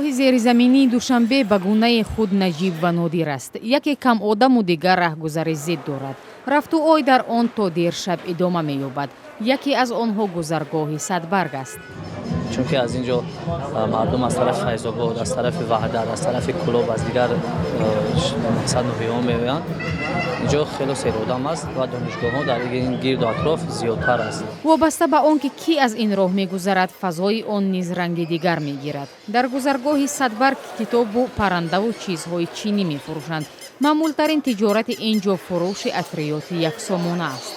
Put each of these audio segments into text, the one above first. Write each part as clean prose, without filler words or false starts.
гоҳи зерзаминии Душанбе ба гунаи худ наҷиб ва нодир аст. Яке камодаму дигар роҳгузари зид дорад. рафтуои дар он то дершаб идома меёбад. Яке аз онҳо гузаргоҳи садбарг аст. чунки аз инҷо мардум аз тарафи файзобод, аз тарафи ваҳдат, аз тарафи кулоб, аз дигар мақсад ноҳиён меоянд. инҷо хело серодам аст ва донишгоҳҳо дар ин гирду атроф зиёдтар аст. вобаста ба он ки кӣ аз ин роҳ мегузарад, фазои он низ ранги дигар мегирад. дар гузаргоҳи садбарг китобу паррандаву чизҳои чинӣ мефурӯшанд. маъмултарин тиҷорати инҷо фурӯши атриёти яксомона аст.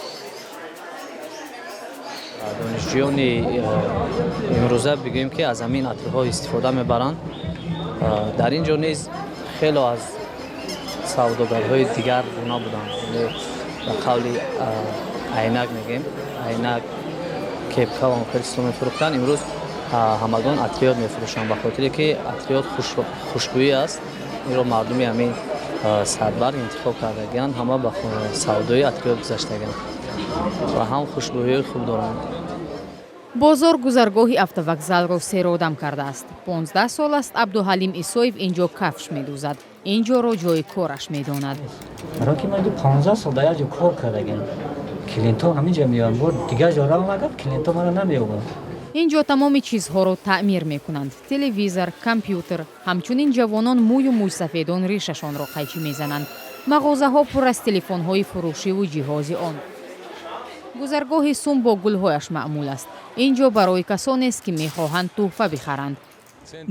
донишҷӯёни имрӯза бигӯем ки аз ҳамин атрҳо истифода мебаранд. дар ин ҷо низ хело аз савдогарҳои дигар гуна буданд. ба қавли айнак мегӯем, айнак, кепка ва мухелисо мефурӯхтанд. имрӯз ҳамагон атриёт мефурӯшанд, ба хотире ки атриёт хушбӯӣ аст. инро мардуми ҳамин садбарг интихоб кардагиянд, ҳама ба савдои атриёт гузаштагиянд ва ҳам хушбӯии хуб доранд. бозор гузаргоҳи автовокзалро серодам кардааст. 15 сол аст абдуҳалим исоев инҷо кафш медӯзад. инҷоро ҷои кораш медонад. баро ки ман 15 сол дар як ҷо кор кардагам. клиентҳо ҳамин ҷо меоянд, бор дигар ҷо равмагам, клиентҳо маро намеёбанд. инҷо тамоми чизҳоро таъмир мекунанд. телевизор, компютер, ҳамчунин ҷавонон мӯю мӯйсафедон ришашонро қайчӣ мезананд. мағозаҳо пур аз телефонҳои фурӯшиву ҷиҳози он. гузаргоҳи сум бо гулҳояш маъмул аст. инҷо барои касонест ки мехоҳанд тӯҳфа бихаранд.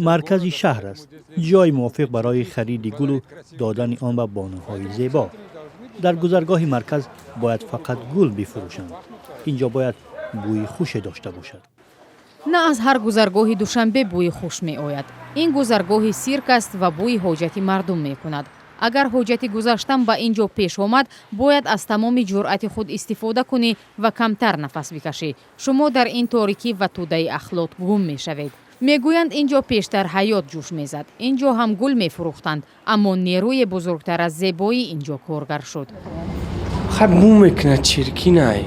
маркази шаҳр аст. ҷойи мувофиқ барои хариди гулу додани он ба бонуҳои зебо. дар гузаргоҳи марказ бояд фақат гул бифурӯшанд. инҷо бояд бӯи хуше дошта бошад. на аз ҳар гузаргоҳи душанбе бӯи хуш меояд. ин гузаргоҳи сирк аст ва бӯи ҳоҷати мардум мекунад. агар ҳоҷати гузаштан ба ин ҷо пеш омад, бояд аз тамоми ҷуръати худ истифода кунӣ ва камтар нафас бикашӣ. шумо дар ин торикӣ ва тӯдаи ахлот гум мешавед. мегӯянд ин ҷо пештар ҳаёт ҷӯш мезад. ин ҷо ҳам гул мефурӯхтанд, аммо нерӯи бузургтар аз зебоӣ ин ҷо коргар шуд. хар бу мекунад чиркинай.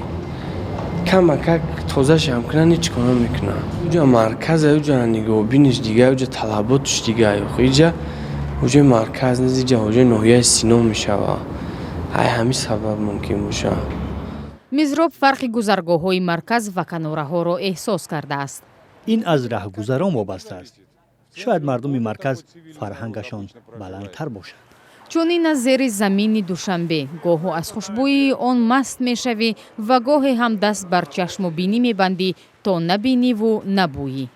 камакак тозашам кунад, ҳеҷ кона мекунад. уҷа марказа, уҷа нигоҳбиниш дига, уҷа талаботш дига. иҷа ҳуҷаи марказ низ иҷа ҳуҷаи ноҳияи сино мешавад. ай ҳамин сабаб мумкин бошад. мизроб фарқи гузаргоҳҳои марказ ва канораҳоро эҳсос кардааст. ин аз роҳгузарон вобаста аст. шояд мардуми марказ фарҳангашон баландтар бошад. чунин аз зерзаминии Душанбе гоҳо аз хушбӯии он маст мешавӣ ва гоҳе ҳам даст бар чашму бинӣ мебандӣ то набиниву набӯӣ.